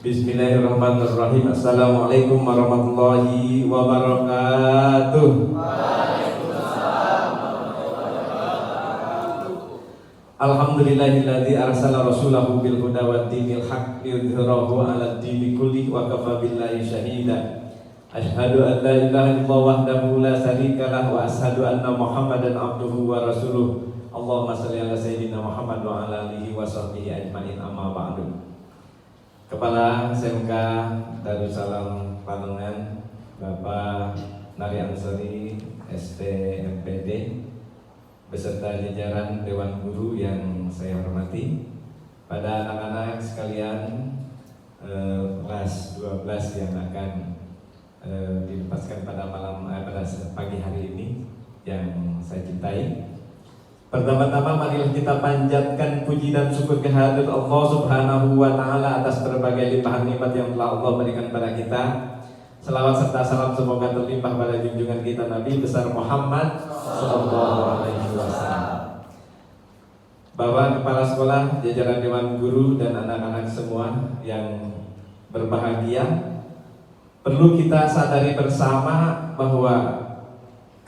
Bismillahirrahmanirrahim. Assalamualaikum warahmatullahi wabarakatuh. Alhamdulillahilladzi arsala rasulahu bil huda wa dinil haqq liyudhhirahu 'alad dini kulli wa kafa billahi syahida. Asyhadu an la ilaha illallah wahdahu la syarikalah wa asyhadu anna Muhammadan abduhu wa rasuluh. Allahumma shalli ala sayyidina Muhammad wa ala alihi wa sahbihi ajmain, amma ba'du. Kepala SMK Darussalam Panengan, Bapak Nari Ansori STMPD, beserta jajaran Dewan Guru yang saya hormati, pada anak-anak sekalian kelas 12 yang akan dilepaskan pada pagi hari ini yang saya cintai. Pertama-tama marilah kita panjatkan puji dan syukur kehadirat Allah Subhanahu wa Ta'ala atas berbagai limpahan nikmat yang telah Allah berikan pada kita. Selawat serta salam semoga terlimpah pada junjungan kita Nabi besar Muhammad sallallahu alaihi wasallam. Bapak kepala sekolah, jajaran dewan guru dan anak-anak semua yang berbahagia, perlu kita sadari bersama bahwa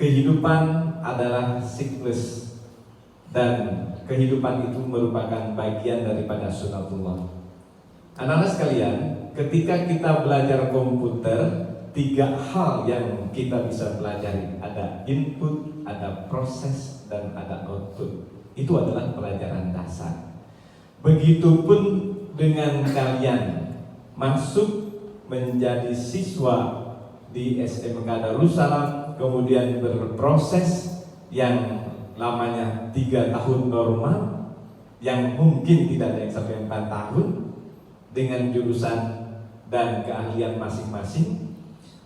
kehidupan adalah siklus dan kehidupan itu merupakan bagian daripada sunatullah. Anak-anak sekalian, ketika kita belajar komputer, 3 hal yang kita bisa pelajari. Ada input, ada proses, dan ada output. Itu adalah pelajaran dasar. Begitupun dengan kalian masuk menjadi siswa di SMK Darussalam, kemudian berproses yang lamanya 3 tahun normal, yang mungkin tidak ada yang sampai 4 tahun, dengan jurusan dan keahlian masing-masing.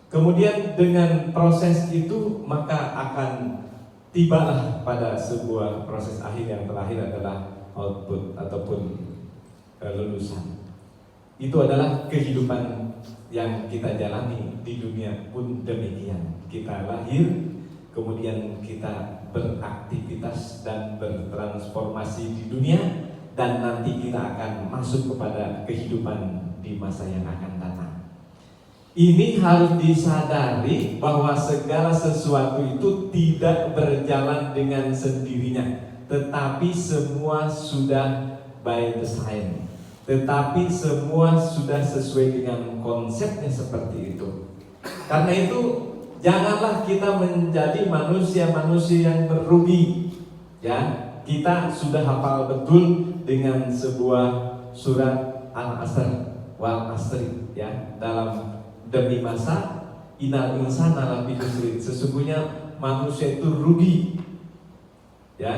Kemudian dengan proses itu maka akan tibalah pada sebuah proses akhir yang terakhir adalah output ataupun lulusan. Itu adalah kehidupan yang kita jalani di dunia pun demikian. Kita lahir, kemudian kita beraktivitas dan bertransformasi di dunia, dan nanti kita akan masuk kepada kehidupan di masa yang akan datang. Ini harus disadari bahwa segala sesuatu itu tidak berjalan dengan sendirinya, tetapi semua sudah by design, tetapi semua sudah sesuai dengan konsepnya seperti itu. Karena itu janganlah kita menjadi manusia-manusia yang merugi. Ya, kita sudah hafal betul dengan sebuah surat Al-Asr wal Asri, ya, dalam demi masa innal insana lafi khusr. Sesungguhnya manusia itu rugi. Ya,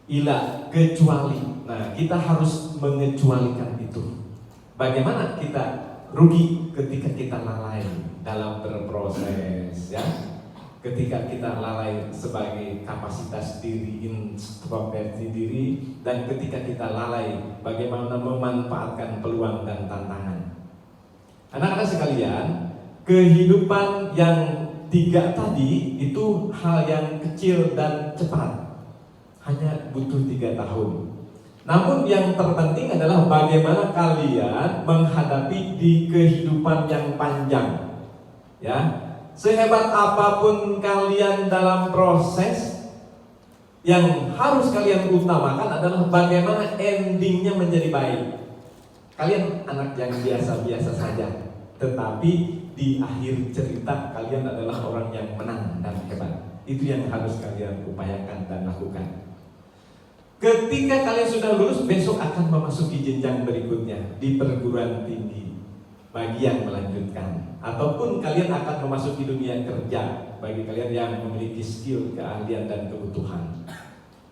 ila kecuali. Nah, kita harus mengecualikan itu. Bagaimana kita rugi? Ketika kita lalai dalam berproses, ya, ketika kita lalai sebagai kapasitas diri, introspeksi diri, dan ketika kita lalai bagaimana memanfaatkan peluang dan tantangan. Anak-anak sekalian, kehidupan yang 3 tadi itu hal yang kecil dan cepat, hanya butuh 3 tahun. Namun yang terpenting adalah bagaimana kalian menghadapi di kehidupan yang panjang. Ya, sehebat apapun kalian dalam proses, yang harus kalian utamakan adalah bagaimana endingnya menjadi baik. Kalian anak yang biasa-biasa saja, tetapi di akhir cerita kalian adalah orang yang menang dan hebat. Itu yang harus kalian upayakan dan lakukan. Ketika kalian sudah lulus, besok akan memasuki jenjang berikutnya di perguruan tinggi bagi yang melanjutkan, ataupun kalian akan memasuki dunia kerja bagi kalian yang memiliki skill, keahlian, dan kebutuhan.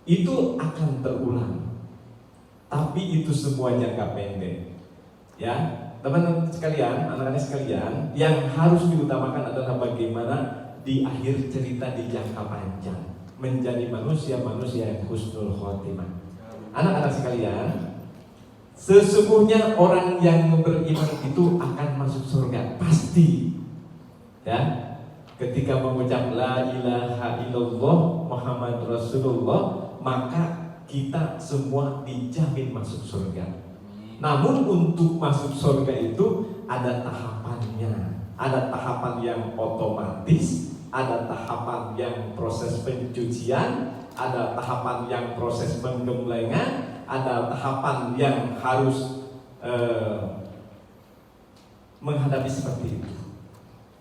Itu akan terulang, tapi itu semua jangka pendek. Ya, teman-teman sekalian, anak-anak sekalian, yang harus diutamakan adalah bagaimana di akhir cerita di jangka panjang menjadi manusia-manusia yang husnul khotimah. Anak-anak sekalian, sesungguhnya orang yang beriman itu akan masuk surga, pasti. Ya, ketika mengucap la ilaha illallah Muhammad Rasulullah, maka kita semua dijamin masuk surga. Namun untuk masuk surga itu ada tahapannya. Ada tahapan yang otomatis, ada tahapan yang proses pencucian, ada tahapan yang proses penggemlengan, ada tahapan yang harus menghadapi seperti itu.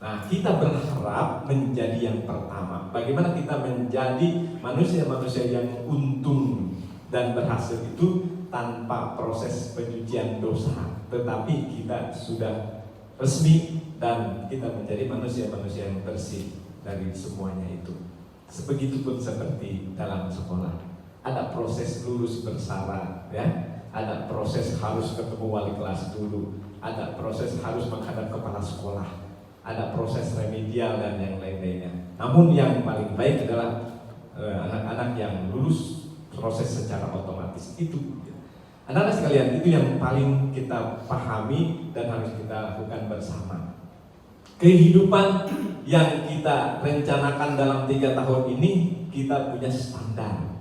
Nah, kita berharap menjadi yang pertama. Bagaimana kita menjadi manusia-manusia yang untung dan berhasil itu tanpa proses pencucian dosa, tetapi kita sudah resmi dan kita menjadi manusia-manusia yang bersih dari semuanya itu. Sebegitupun seperti dalam sekolah, ada proses lulus bersyarat, ya, ada proses harus ketemu wali kelas dulu, ada proses harus menghadap kepala sekolah, ada proses remedial dan yang lain-lainnya. Namun yang paling baik adalah anak-anak yang lulus proses secara otomatis itu. Anak-anak sekalian, itu yang paling kita pahami dan harus kita lakukan bersama. Kehidupan yang kita rencanakan dalam 3 tahun ini kita punya standar.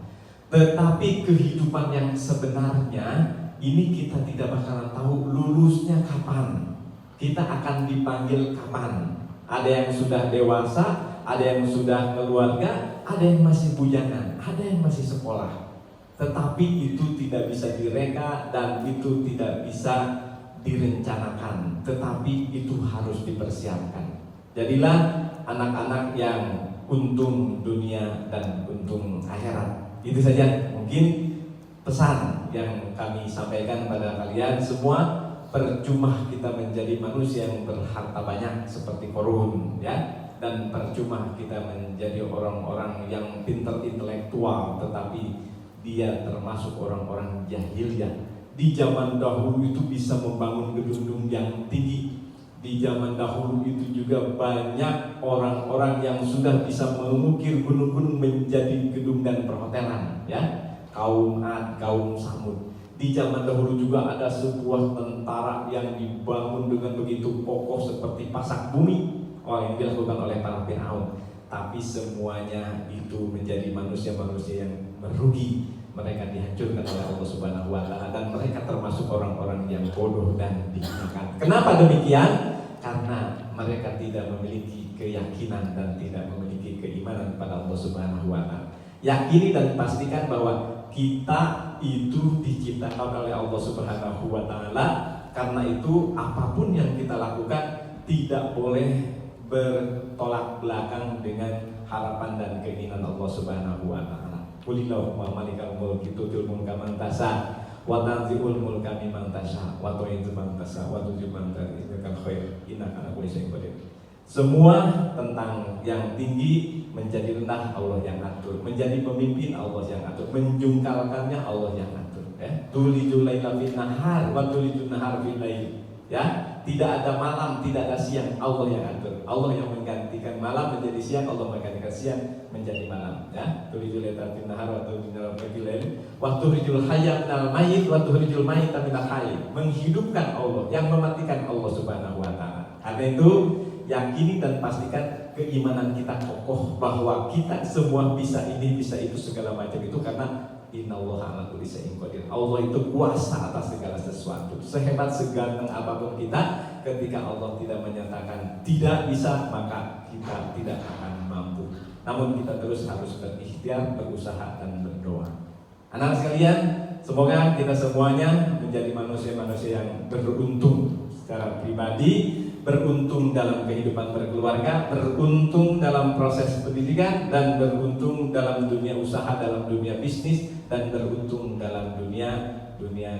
Tetapi kehidupan yang sebenarnya ini kita tidak bakalan tahu lulusnya kapan. Kita akan dipanggil kapan. Ada yang sudah dewasa, ada yang sudah keluarga, ada yang masih bujangan, ada yang masih sekolah. Tetapi itu tidak bisa direka dan itu tidak bisa direncanakan, tetapi itu harus dipersiapkan. Jadilah anak-anak yang untung dunia dan untung akhirat. Itu saja mungkin pesan yang kami sampaikan pada kalian semua. Percuma kita menjadi manusia yang berharta banyak seperti Qarun, ya, dan percuma kita menjadi orang-orang yang pintar intelektual tetapi dia termasuk orang-orang jahiliyah. Di zaman dahulu itu bisa membangun gedung yang tinggi. Di zaman dahulu itu juga banyak orang-orang yang sudah bisa mengukir gunung-gunung menjadi gedung dan perhotelan, ya. Kaum Ad, kaum Samud. Di zaman dahulu juga ada sebuah tentara yang dibangun dengan begitu kokoh seperti pasak bumi, yang dilakukan oleh para Firaun. Tapi semuanya itu menjadi manusia-manusia yang merugi. Mereka dihancurkan oleh Allah Subhanahu wa Ta'ala dan mereka termasuk orang-orang yang bodoh dan dihinakan. Kenapa demikian? Karena mereka tidak memiliki keyakinan dan tidak memiliki keimanan kepada Allah Subhanahu wa Ta'ala. Yakini dan pastikan bahwa kita itu diciptakan oleh Allah Subhanahu wa Ta'ala. Karena itu apapun yang kita lakukan tidak boleh bertolak belakang dengan harapan dan keinginan Allah Subhanahu wa Ta'ala. Qulillahumma malikal mulki tu'til mulka man tasha wa tanzi'ul mulka mimman tasha wa tu'izzu man tasha wa tu'izzu man tasha innaka khair innaka ala kulli syai'in qadir. Semua tentang yang tinggi menjadi rendah Allah yang atur, menjadi pemimpin Allah yang atur, menjungkalkannya Allah yang atur, ya. Tulijul laila fil nahar wa tulijul nahar fil lail, ya. Tidak ada malam, tidak ada siang, Allah yang atur. Allah yang menggantikan malam menjadi siang, Allah menggantikan siang menjadi malam, ya. Tulijul laila fil nahar wa tulijul nahar fil lail wa tulijul hayya minal mayyit wa tulijul mayyita minal hayy. Menghidupkan Allah, yang mematikan Allah Subhanahu wa Ta'ala. Karena itu yakini dan pastikan keimanan kita kokoh bahwa kita semua bisa ini, bisa itu, segala macam itu karena innallaha ala kulli syai'in qadir. Allah itu kuasa atas segala sesuatu. Sehebat seganteng apapun kita, ketika Allah tidak menyatakan tidak bisa, maka kita tidak akan mampu. Namun kita terus harus berikhtiar, berusaha dan berdoa. Anak sekalian, semoga kita semuanya menjadi manusia-manusia yang beruntung secara pribadi, beruntung dalam kehidupan berkeluarga, beruntung dalam proses pendidikan, dan beruntung dalam dunia usaha, dalam dunia bisnis, dan beruntung dalam dunia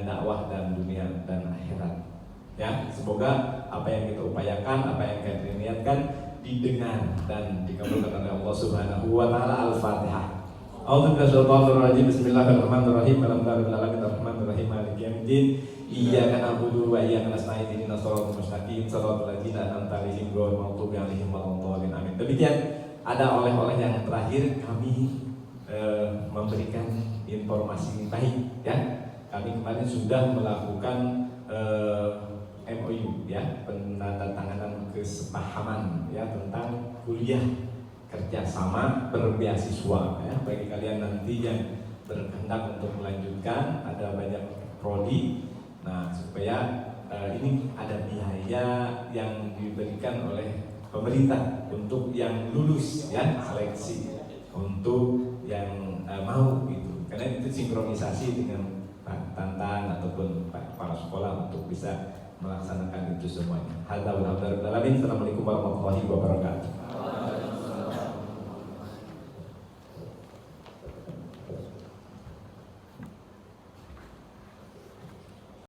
dakwah dan dunia dan akhirat. Ya, semoga apa yang kita upayakan, apa yang kita niatkan didengar dan dikabulkan oleh Allah Subhanahu wa Ta'ala. Al-Fatihah. A'udzubillahi Bismillahirrahmanirrahim. Alhamdulillahirrahmanirrahim. Maliki yaumiddin. Iyyaka na'budu wa iyyaka nasta'in. Ihdinas shiratal mustaqim. Shiratal ladzina an'amta 'alaihim ghairil maghdubi 'alaihim waladdallin. Amin. Demikian ada oleh-oleh yang terakhir kami memberikan informasi baik, ya. Kami kemarin sudah melakukan MOU, ya, penandatanganan kesepahaman, ya, tentang kuliah kerjasama berbeasiswa, ya. Bagi kalian nanti yang berkehendak untuk melanjutkan, ada banyak prodi Nah, supaya ini ada biaya yang diberikan oleh pemerintah untuk yang lulus ya, seleksi untuk yang mau gitu. Karena itu sinkronisasi dengan Pak Tantan ataupun para sekolah untuk bisa melaksanakan itu semuanya. Assalamualaikum warahmatullahi wabarakatuh.